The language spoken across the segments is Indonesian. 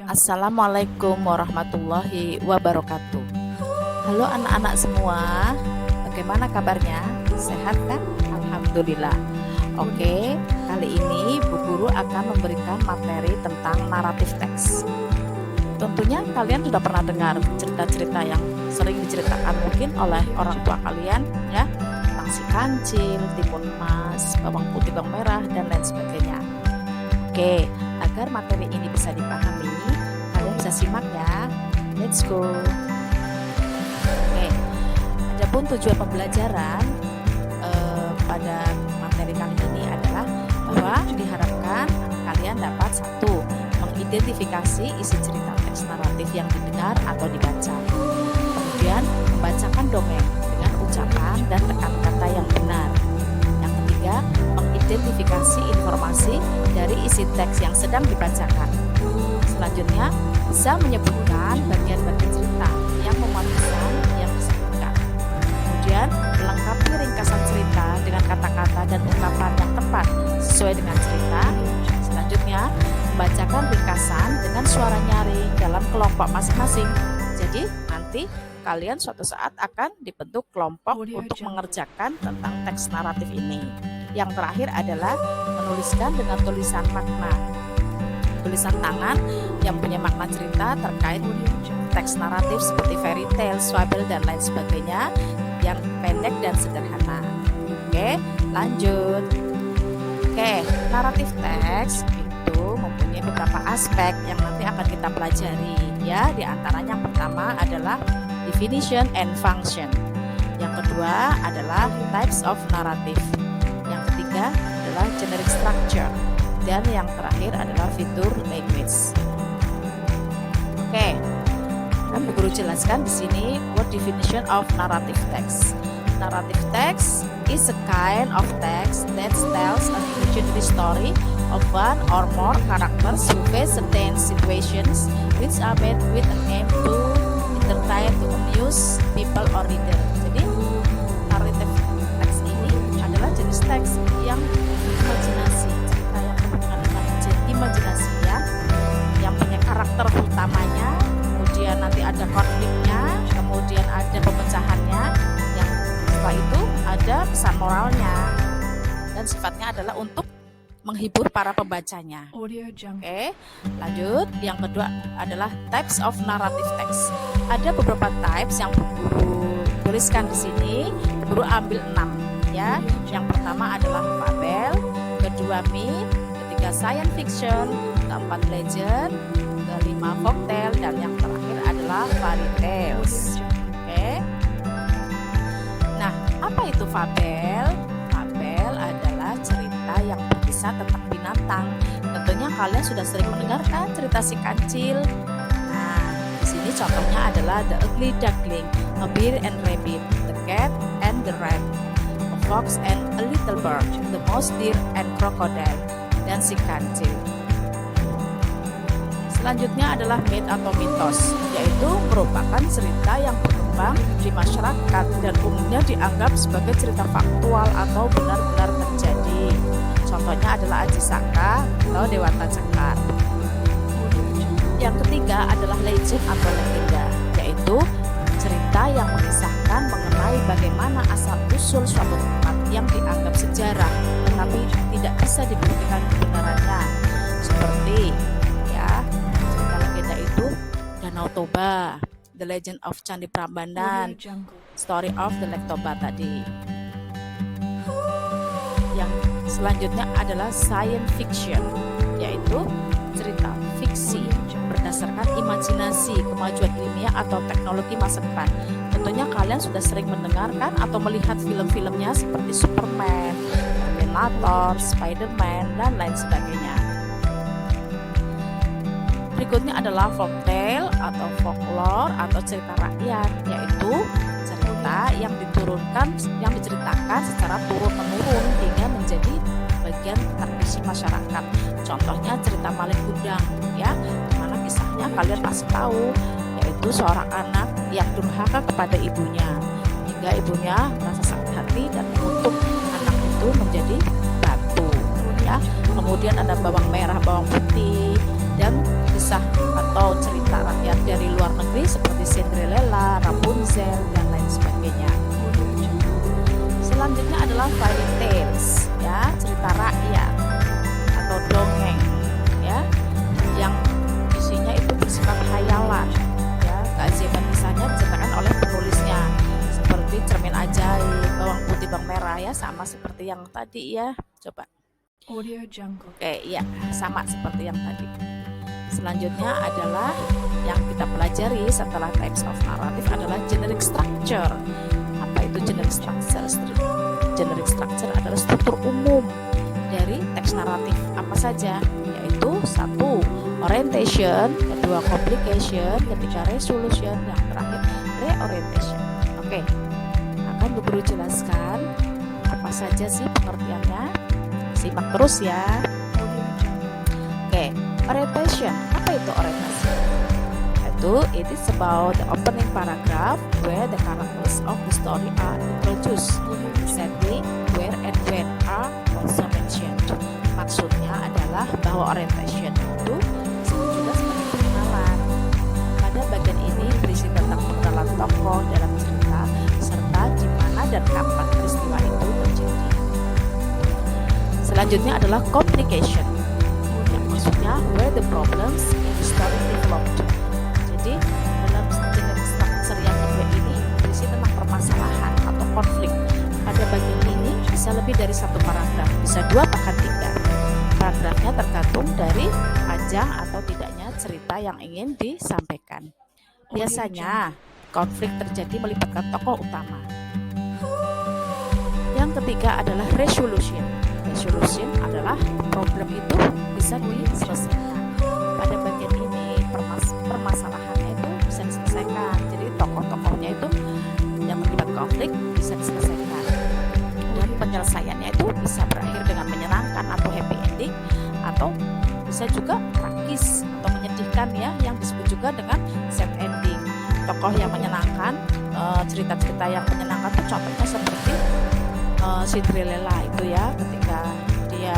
Assalamualaikum warahmatullahi wabarakatuh. Halo anak-anak semua, bagaimana kabarnya? Sehat kan? Alhamdulillah. Oke, kali ini Bu Guru akan memberikan materi tentang naratif teks. Tentunya kalian sudah pernah dengar cerita-cerita yang sering diceritakan mungkin oleh orang tua kalian ya, tentang si kancil, timun emas, bawang putih, bawang merah, dan lain sebagainya. Oke, agar materi ini bisa dipahami, kalian bisa simak ya. Let's go. Oke, adapun tujuan pembelajaran pada materi kali ini adalah bahwa diharapkan kalian dapat satu, mengidentifikasi isi cerita teks naratif yang didengar atau dibaca. Kemudian, membacakan dongeng dengan ucapan dan tekan kata yang benar. Yang ketiga, mengidentifikasi informasi dari isi teks yang sedang dibacakan. Selanjutnya, bisa menyebutkan bagian-bagian cerita yang memuat pesan yang disebutkan. Kemudian, melengkapi ringkasan cerita dengan kata-kata dan ungkapan yang tepat sesuai dengan cerita. Selanjutnya, membacakan ringkasan dengan suara nyaring dalam kelompok masing-masing. Jadi, nanti kalian suatu saat akan dibentuk kelompok untuk mengerjakan tentang teks naratif ini. Yang terakhir adalah menuliskan dengan tulisan makna, tulisan tangan yang punya makna cerita terkait teks naratif seperti fairy tale, fable, dan lain sebagainya yang pendek dan sederhana. Oke, lanjut. Oke, naratif teks itu mempunyai beberapa aspek yang nanti akan kita pelajari ya. Di antaranya yang pertama adalah definition and function. Yang kedua adalah types of narrative. Yang ketiga adalah generic structure, dan yang terakhir adalah fitur language. Oke, kan Bu Guru jelaskan di sini what definition of narrative text. Narrative text is a kind of text that tells an imaginary story of one or more characters who face certain situations which are made with an aim to entertain, to amuse people or reader. Jadi narrative text ini adalah jenis teks yang imajinasi, cerita yang berhubungan dengan imajinasi ya, yang punya karakter utamanya, kemudian nanti ada konfliknya, kemudian ada pemecahannya, yang setelah itu ada pesan moralnya, dan sifatnya adalah untuk menghibur para pembacanya. Oke, lanjut. Yang kedua adalah types of narrative text. Ada beberapa types yang Bu Guru tuliskan di sini. Bu Guru ambil 6 ya. Yang pertama adalah fabel, kedua myth, ketiga science fiction, keempat legend, kelima folktale, dan yang terakhir adalah fairy tales. Oke. Nah, apa itu fabel? Fabel adalah cerita yang berkisah tentang binatang. Tentunya kalian sudah sering mendengarkan cerita si kancil. Nah, di sini contohnya adalah The Ugly Duckling, A Bear and Rabbit, The Cat and the Rat, A Fox and a Little Bird, The Mouse, Deer and Crocodile, dan si kancil. Selanjutnya adalah myth atau mitos, yaitu merupakan cerita yang berkembang di masyarakat dan umumnya dianggap sebagai cerita faktual atau benar-benar terjadi. Contohnya adalah Aji Saka atau Dewata Cekar. Yang ketiga adalah legend atau legenda, yaitu cerita yang mengisahkan mengenai bagaimana asal-usul suatu tempat yang dianggap sejarah, tetapi tidak bisa dibuktikan kebenarannya. Seperti ya, cerita legenda itu Danau Toba, The Legend of Candi Prambanan, Story of the Lake Toba tadi. Yang selanjutnya adalah science fiction, yaitu cerita fiksi berdasarkan imajinasi, kemajuan ilmiah atau teknologi masa depan. Tentunya kalian sudah sering mendengarkan atau melihat film-filmnya seperti Superman, Terminator, Spider-Man, dan lain sebagainya. Berikutnya adalah folktale atau folklore atau cerita rakyat, yaitu cerita yang diceritakan secara turun-menurun hingga menjadi bagian tradisi masyarakat. Contohnya cerita Malin Kundang ya, dimana kisahnya kalian pasti tahu, yaitu seorang anak yang durhaka kepada ibunya hingga ibunya merasa sakit hati dan mengutuk anak itu menjadi batu ya. Kemudian ada bawang merah, bawang putih, dan kisah atau cerita rakyat dari luar negeri seperti Cinderella, Rapunzel, dan lain sebagainya. Selanjutnya adalah fairy tales, ya, cerita rakyat atau dongeng, ya, yang isinya itu bersifat khayalan, ya, keajaiban kisahnya diceritakan oleh penulisnya seperti cermin ajaib, bawang putih, bawang merah, ya, sama seperti yang tadi, ya. Coba. Audio Jungle. Oke, ya, sama seperti yang tadi. Selanjutnya adalah yang kita pelajari setelah types of narrative adalah generic structure. Apa itu generic structure? Generic structure adalah struktur umum dari teks naratif apa saja, yaitu 1. Orientation, kedua complication, ketiga resolution, yang terakhir reorientation. Oke, akan Bu Guru jelaskan apa saja sih pengertiannya. Simak terus ya. Oke, orientation. Apa itu orientation? It is about the opening paragraph where the characters of the story are introduced. Setting, where and when are also mentioned. Maksudnya adalah bahwa orientation itu juga sebagai pengenalan. Pada bagian ini berisi tentang pengenalan tokoh dalam cerita serta di mana dan kapan peristiwa itu terjadi. Selanjutnya adalah complication, yang maksudnya where the problems in the story developed. Jadi dalam generic structure yang kedua ini berisi tentang permasalahan atau konflik. Pada bagian ini bisa lebih dari satu paragraf, bisa 2 bahkan 3. Paragrafnya tergantung dari panjang atau tidaknya cerita yang ingin disampaikan. Biasanya konflik terjadi melibatkan tokoh utama. Yang ketiga adalah resolution. Resolution adalah problem itu bisa diselesaikan. Pada bagian ini permasalahannya itu bisa diselesaikan. Jadi tokoh-tokohnya itu yang terlibat konflik bisa diselesaikan. Dan penyelesaiannya itu bisa berakhir dengan menyenangkan atau happy ending, atau bisa juga tragis atau menyedihkan, ya, yang disebut juga dengan sad ending. Tokoh yang menyenangkan, cerita-cerita yang menyenangkan itu contohnya seperti Cinderella itu, ya, ketika dia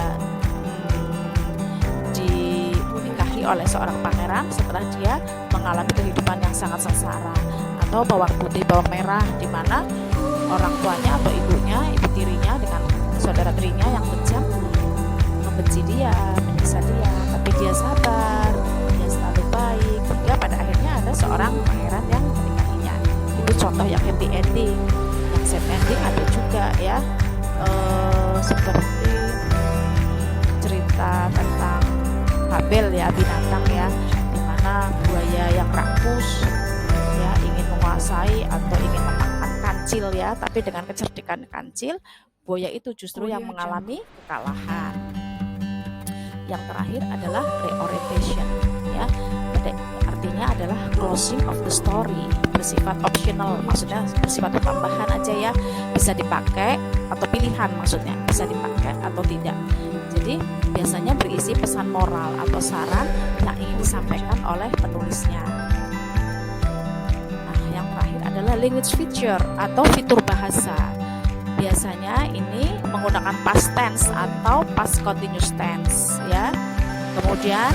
dinikahi oleh seorang pangeran setelah dia mengalami kehidupan yang sangat sengsara. Atau bawang putih bawang merah, di mana orang tuanya atau ibunya, ibu tirinya dengan saudara tirinya yang kejam membenci dia, menyiksa dia, tapi dia sabar, dia selalu baik, hingga pada akhirnya ada seorang pangeran yang menikahinya. Itu contoh yang happy ending. Yang sad ending ada juga, ya, seperti cerita tentang Fabel, ya, binatang, ya, dimana buaya yang rakus, ya, ingin menguasai atau ingin memakan kancil, ya, tapi dengan kecerdikan kancil, buaya itu justru yang mengalami kekalahan. Yang terakhir adalah reorientation, ya, artinya adalah closing of the story, bersifat optional, maksudnya bersifat tambahan aja, ya, bisa dipakai atau pilihan, maksudnya bisa dipakai atau tidak. Jadi biasanya berisi pesan moral atau saran yang ingin disampaikan oleh penulisnya. Nah, yang terakhir adalah language feature atau fitur bahasa. Biasanya ini menggunakan past tense atau past continuous tense, ya. Kemudian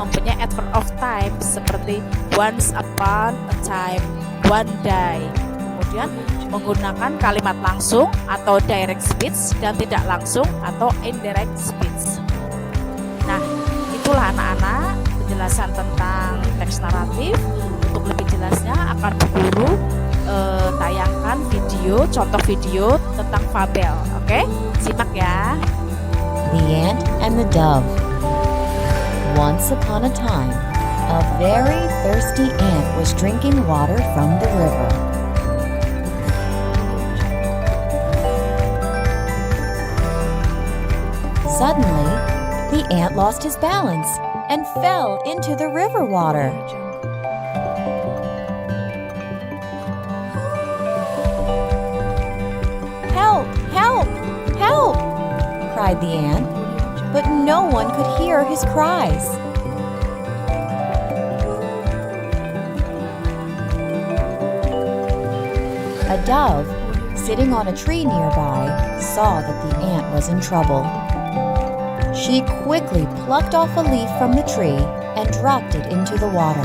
mempunyai adverb of time seperti once upon a time, one day. Kemudian menggunakan kalimat langsung atau direct speech dan tidak langsung atau indirect speech. Nah, itulah anak-anak penjelasan tentang teks naratif. Untuk lebih jelasnya akan Bu Guru tayangkan video, contoh video tentang fabel. Oke, simak ya. The Ant and the Dove. Once upon a time, a very thirsty ant was drinking water from the river. Suddenly, the ant lost his balance and fell into the river water. Help! Help! Help! cried the ant, but no one could hear his cries. A dove, sitting on a tree nearby, saw that the ant was in trouble. She quickly plucked off a leaf from the tree and dropped it into the water.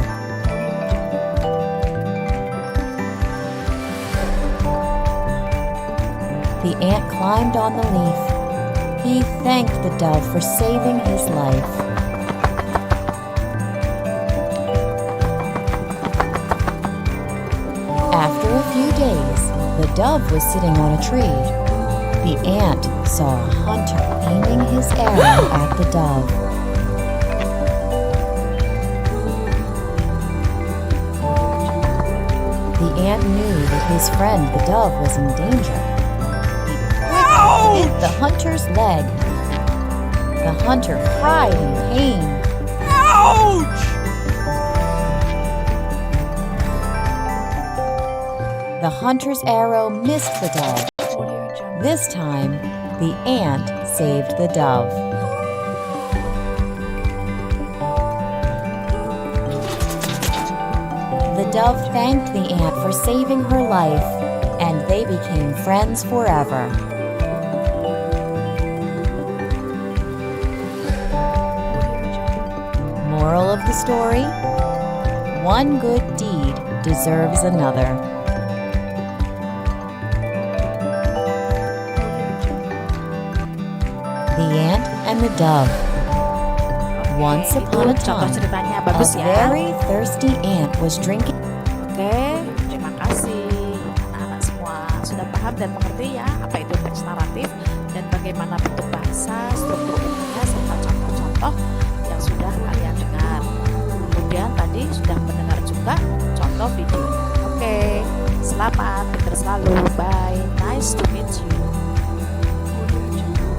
The ant climbed on the leaf. He thanked the dove for saving his life. After a few days, the dove was sitting on a tree. The ant saw a hunter aiming his arrow at the dove. The ant knew that his friend the dove was in danger. He hit the hunter's leg. The hunter cried in pain. The hunter's arrow missed the dove. Audio Jungle. This time, the ant saved the dove. The dove thanked the ant for saving her life, and they became friends forever. Moral of the story: one good deed deserves another. The Ant and the Dove. Once upon a Itu contoh time, ceritanya a bagus ya. very thirsty ant was drinking. Oke, terima kasih anak-anak semua sudah paham dan mengerti ya apa itu teks naratif dan bagaimana bentuk bahasa, struktur umumnya serta contoh-contoh yang sudah kalian dengar. Kemudian tadi sudah mendengar juga contoh videonya. Oke, selamat pintar selalu. Bye. Nice to meet you. Audio Jungle.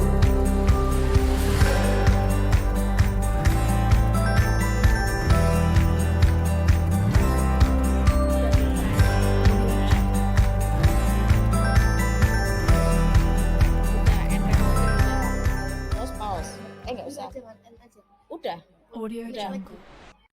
Pause. Enggak usah. Udah. Audio Jungle.